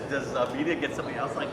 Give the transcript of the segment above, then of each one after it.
does media get something else like?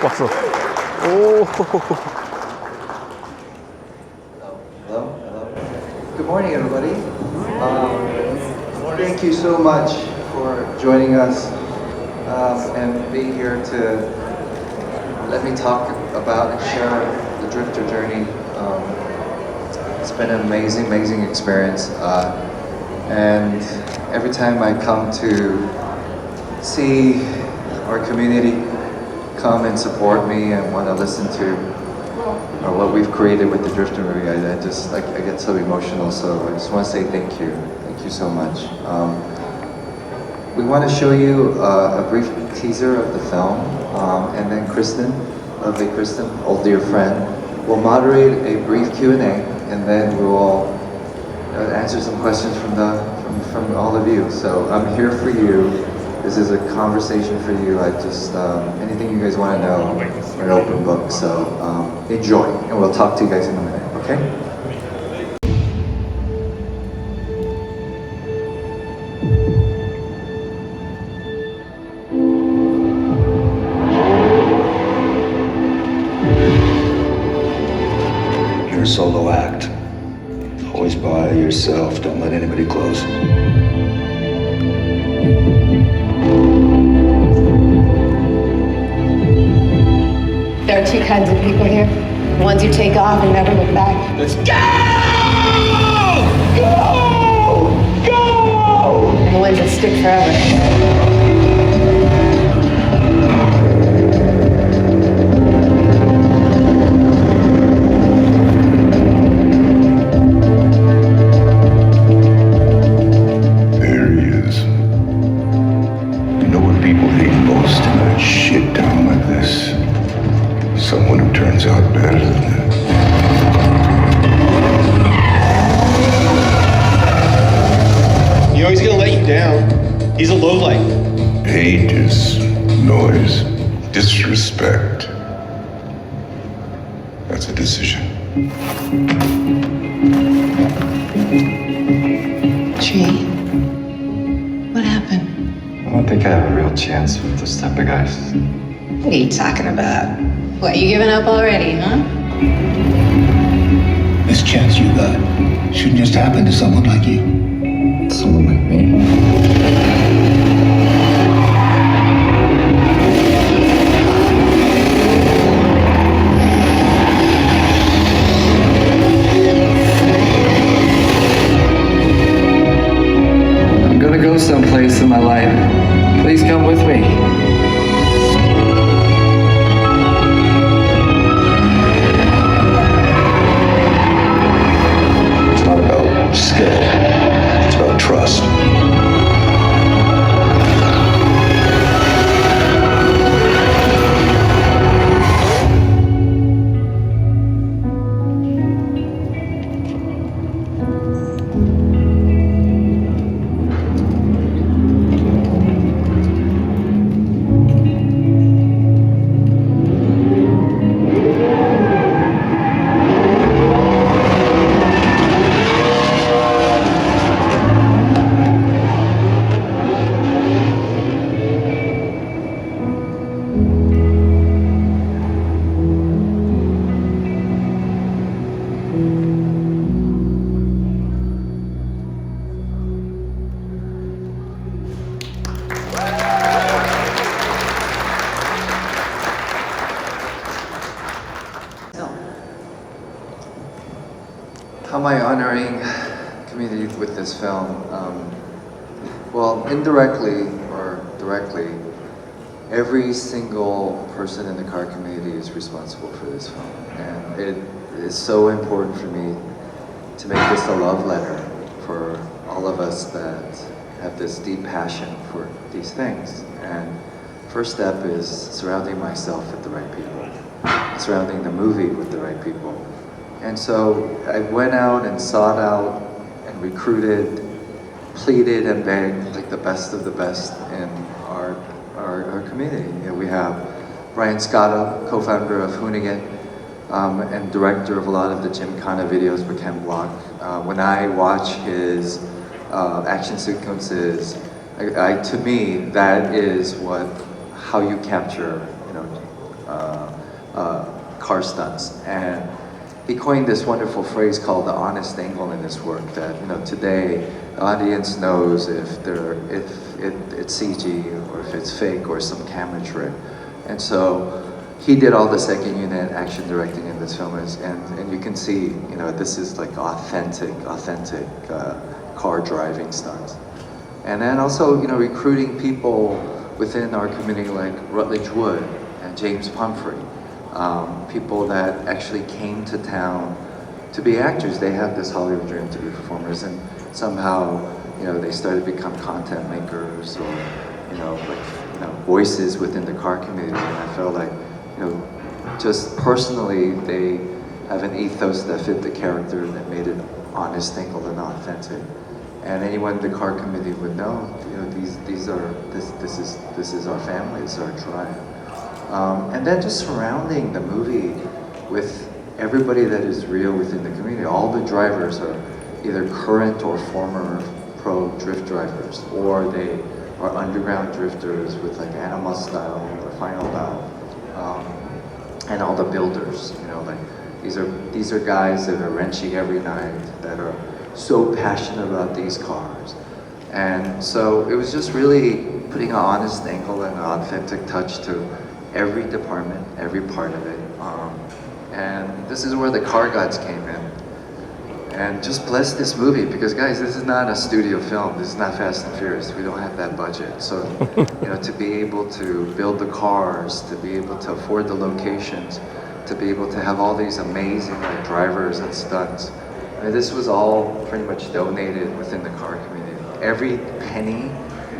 박수. 오. Hello. Good morning, everybody. Thank you so much for joining us and being here to let me talk about and share the Drifter journey. It's been an amazing experience, and every time I come to see our community come and support me and want to listen to what we've created with the Drifter movie, I get so emotional. So I just want to say thank you so much. We want to show you a brief teaser of the film, and then Kristen, lovely Kristen, old dear friend, will moderate a brief Q&A, and then we will answer some questions from all of you. So I'm here for you. This is a conversation for you. I just, anything you guys want to know, we're an open book, so enjoy, and we'll talk to you guys in a minute, okay? You're a solo act. Always by yourself, don't let anybody close. There are two kinds of people here. The ones who take off and never look back. Let's go! Go! And the ones that stick forever. There he is. You know what people hate most in a shit town like this? Someone who turns out better than them. You know he's gonna let you down. He's a lowlight. Hate is noise. Disrespect. That's a decision. Tree, what happened? I don't think I have a real chance with this type of guys. What are you talking about? What, you giving up already, huh? This chance you got shouldn't just happen to someone like you. Someone like me. I'm gonna go someplace in my life. Please come with me. Skill. It's about trust. How am I honoring community with this film? Well, indirectly or directly, every single person in the car community is responsible for this film. And it is so important for me to make this a love letter for all of us that have this deep passion for these things. And first step is surrounding myself with the right people, surrounding the movie with the right people. And so I went out and sought out and recruited, pleaded and begged like the best of the best in our community. You know, we have Brian Scotto, co-founder of Hoonigan, and director of a lot of the Gymkhana videos for Ken Block. When I watch his action sequences, to me, that is how you capture, you know, car stunts. And he coined this wonderful phrase called the honest angle in his work. That, you know, today the audience knows if it's CG or if it's fake or some camera trick. And so he did all the second unit action directing in this film, and you can see, you know, this is like authentic car driving stunts. And then also, you know, recruiting people within our community like Rutledge Wood and James Pumphrey, people that actually came to town to be actors. They had this Hollywood dream to be performers, and somehow, you know, they started to become content makers or, you know, like, you know, voices within the car community. And I felt like, you know, just personally, they have an ethos that fit the character that made it honest, angled, and authentic. And anyone in the car community would know, you know, this is our family, this is our tribe. And then just surrounding the movie with everybody that is real within the community. All the drivers are either current or former pro drift drivers, or they are underground drifters with like Animal Style or Final Bow, and all the builders. You know, like these are guys that are wrenching every night, that are so passionate about these cars. And so it was just really putting an honest angle and an authentic touch to every department, every part of it. And this is where the car gods came in. And just bless this movie, because guys, this is not a studio film. This is not Fast and Furious. We don't have that budget. So, you know, to be able to build the cars, to be able to afford the locations, to be able to have all these amazing like drivers and stunts. I mean, this was all pretty much donated within the car community. Every penny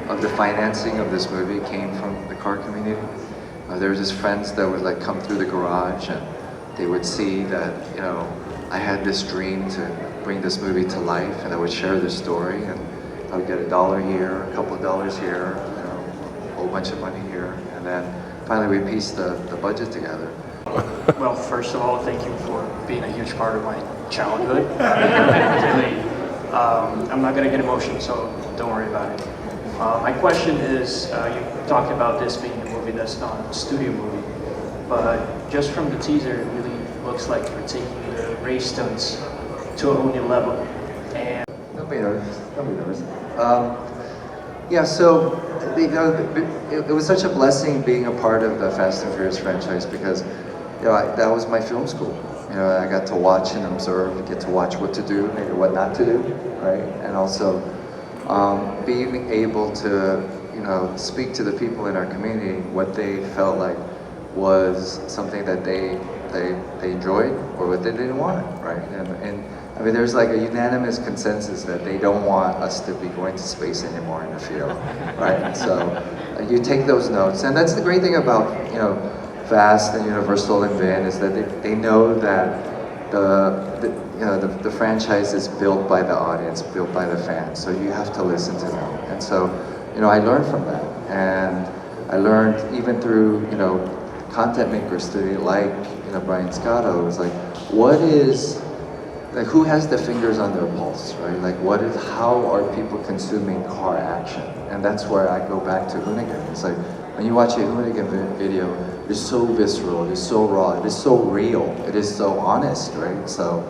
of the financing of this movie came from the car community. There was just friends that would like come through the garage, and they would see that, you know, I had this dream to bring this movie to life, and I would share the story, and I would get $1 here, a couple of dollars here, you know, a whole bunch of money here, and then finally we pieced the budget together. Well, first of all, thank you for being a huge part of my childhood. Really, I'm not gonna get emotional, so don't worry about it. My question is, you talked about this being a movie that's not a studio movie, but just from the teaser, it really looks like you're taking the race stunts to a whole new level. And Don't be nervous. Don't be nervous. Yeah, so it was such a blessing being a part of the Fast and Furious franchise, because, you know, that was my film school. You know, I got to watch and observe, get to watch what to do, maybe what not to do, right? And also being able to, you know, speak to the people in our community what they felt like was something that they enjoyed or what they didn't want, right? And I mean, there's like a unanimous consensus that they don't want us to be going to space anymore in the field, right? And so you take those notes, and that's the great thing about, you know, Fast and Universal and Vin, is that they know that the franchise is built by the audience, built by the fans. So you have to listen to them. And so, you know, I learned from that, and I learned even through, you know, content makers today, like, you know, Brian Scotto, was like, who has the fingers on their pulse, right? Like, how are people consuming car action? And that's where I go back to Hoonigan. It's like, when you watch a Hoonigan video, it's so visceral, it is so raw, it is so real, it is so honest, right? So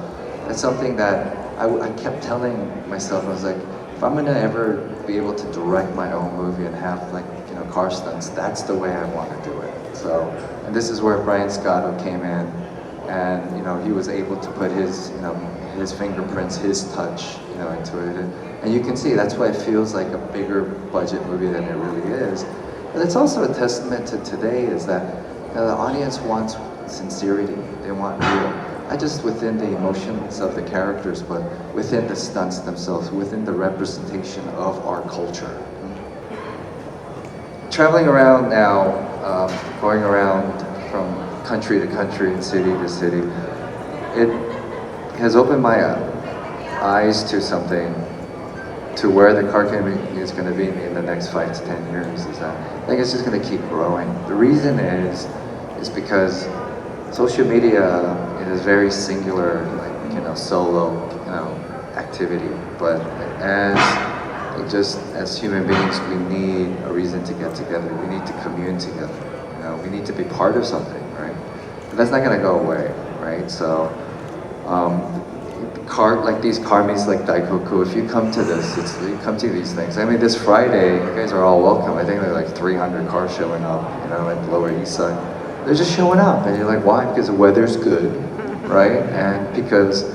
that's something that I kept telling myself. I was like, if I'm gonna ever be able to direct my own movie and have, like, you know, car stunts, that's the way I want to do it. So, and this is where Brian Scotto came in, and, you know, he was able to put his, you know, his fingerprints, his touch, you know, into it. And you can see that's why it feels like a bigger budget movie than it really is. But it's also a testament to today, is that, you know, the audience wants sincerity, they want real. not just within the emotions of the characters, but within the stunts themselves, within the representation of our culture. Traveling around now, going around from country to country and city to city, it has opened my eyes to something, to where the car community is going to be in the next 5 to 10 years. Is that I think it's just going to keep growing. The reason is because social media is very singular, like solo, activity. But as human beings, we need a reason to get together. We need to commune together. We need to be part of something, right? But that's not going to go away, right? So, these car meets like Daikoku, if you come to this, you come to these things. I mean, this Friday, you guys are all welcome. I think there are like 300 cars showing up, at Lower East Side. They're just showing up, and you're like, why? Because the weather's good, right? And because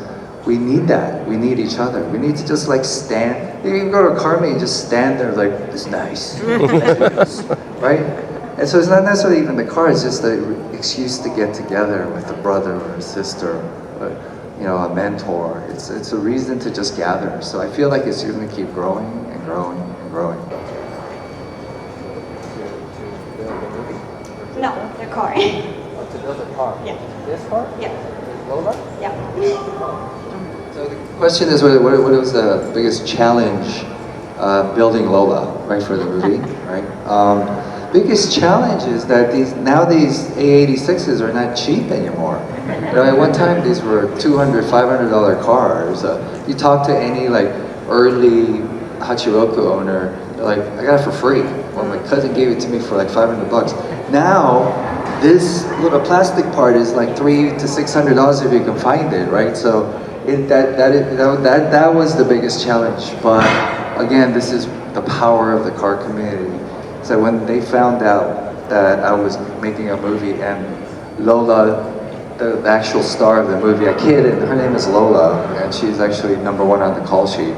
we need that. We need each other. We need to just like stand. You can go to a car meet and just stand there like, it's nice, right? And so it's not necessarily even the car, it's just the excuse to get together with a brother or a sister, or, a mentor. It's a reason to just gather. So I feel like it's going to keep growing and growing and growing. No, the car. To build a car? Yeah. This car? Yeah. Lola? Yeah. So the question is, what was the biggest challenge building Lola, right, for the movie, right? Biggest challenge is that these A86s are not cheap anymore. At one time, these were $200, $500 cars. You talk to any like early Hachiroku owner, they're like, I got it for free. Well, my cousin gave it to me for like $500. Now, this little plastic part is like $300 to $600 if you can find it, right? So that was the biggest challenge. But again, this is the power of the car community. So when they found out that I was making a movie and Lola, the actual star of the movie, a kid, and her name is Lola, and she's actually #1 on the call sheet.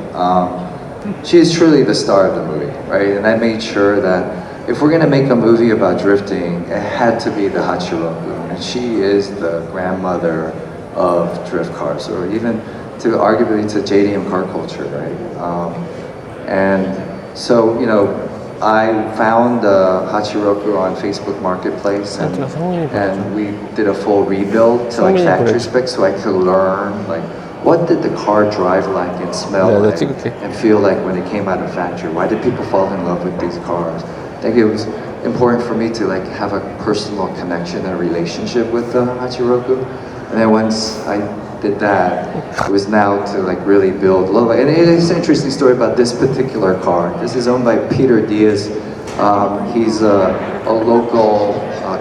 She is truly the star of the movie, right? And I made sure that if we're gonna make a movie about drifting, it had to be the Hachiroku, and she is the grandmother of drift cars, or even arguably to JDM car culture, right? And so, I found Hachiroku on Facebook Marketplace, and we did a full rebuild to like factory specs, so I could learn like what did the car drive like and smell like and feel like when it came out of factory. Why did people fall in love with these cars? I think it was important for me to like have a personal connection and relationship with Hachiroku. And then once I did that, it was now to like really build Lola. And it is an interesting story about this particular car. This is owned by Peter Diaz. He's a local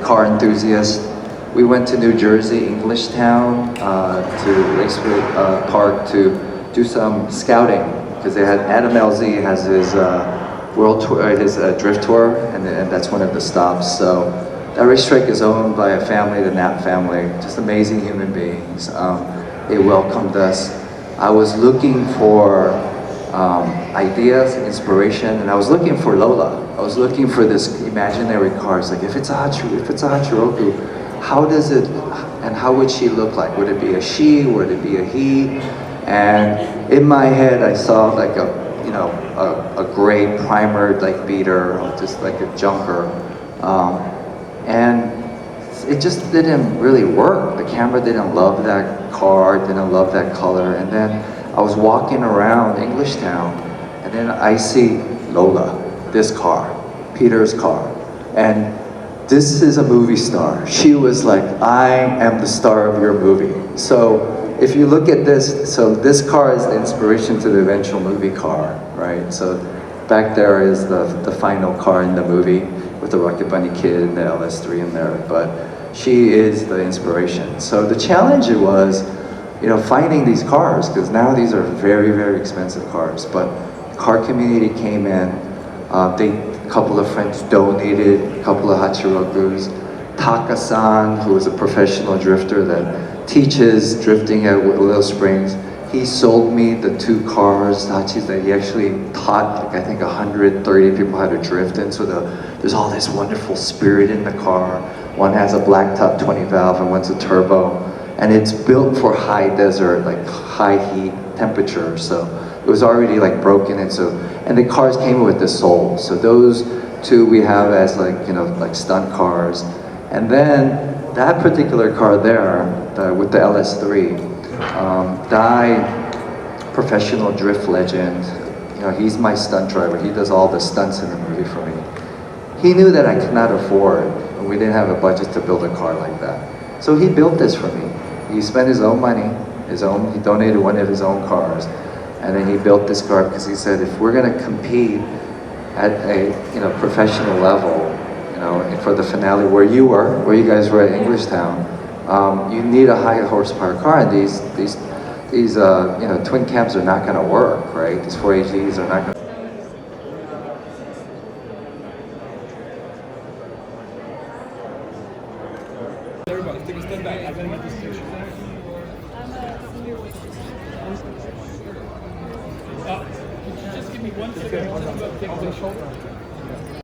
car enthusiast. We went to New Jersey, Englishtown, to Raceway Park to do some scouting, because they had Adam LZ has his world tour, his drift tour, and that's one of the stops. So that racetrack is owned by a family, the Knapp family, just amazing human beings. They welcomed us. I was looking for ideas and inspiration, and I was looking for Lola. I was looking for this imaginary car. It's like, if it's a Hachiroku, how does it, and how would she look like? Would it be a she? Would it be a he? And in my head, I saw like a gray primered like beater, just like a junker, and it just didn't really work. The camera didn't love that car, didn't love that color. And then I was walking around Englishtown, and then I see Lola, this car, Peter's car, and this is a movie star. She was like, I am the star of your movie. So if you look at this, so this car is the inspiration to the eventual movie car, right? So back there is the final car in the movie with the Rocket Bunny kid and the LS3 in there, but she is the inspiration. So the challenge was, finding these cars, because now these are very, very expensive cars, but the car community came in, a couple of friends donated a couple of Hachirokus. Taka-san, who is a professional drifter that teaches drifting at Willow Springs, he sold me the 2 cars, Hachis, that he actually taught, like, I think 130 people how to drift in. So there's all this wonderful spirit in the car. One has a blacktop 20 valve and one's a turbo. and it's built for high desert, like high heat temperature. So it was already like broken, and the cars came with the soul. So those two we have as like like stunt cars, and then that particular car there with the LS3, professional drift legend. He's my stunt driver. He does all the stunts in the movie for me. He knew that I could not afford, and we didn't have a budget to build a car like that. So he built this for me. He spent his own money, he donated one of his own cars, and then he built this car because he said, if we're gonna compete at a professional level, for the finale where you guys were at Englishtown, you need a high horsepower car, and these twin cabs are not gonna work, right? These 4AGs are not gonna. Everybody, take a step back. I gotta get this picture. Could you just give me 1 second? Take a shoulder.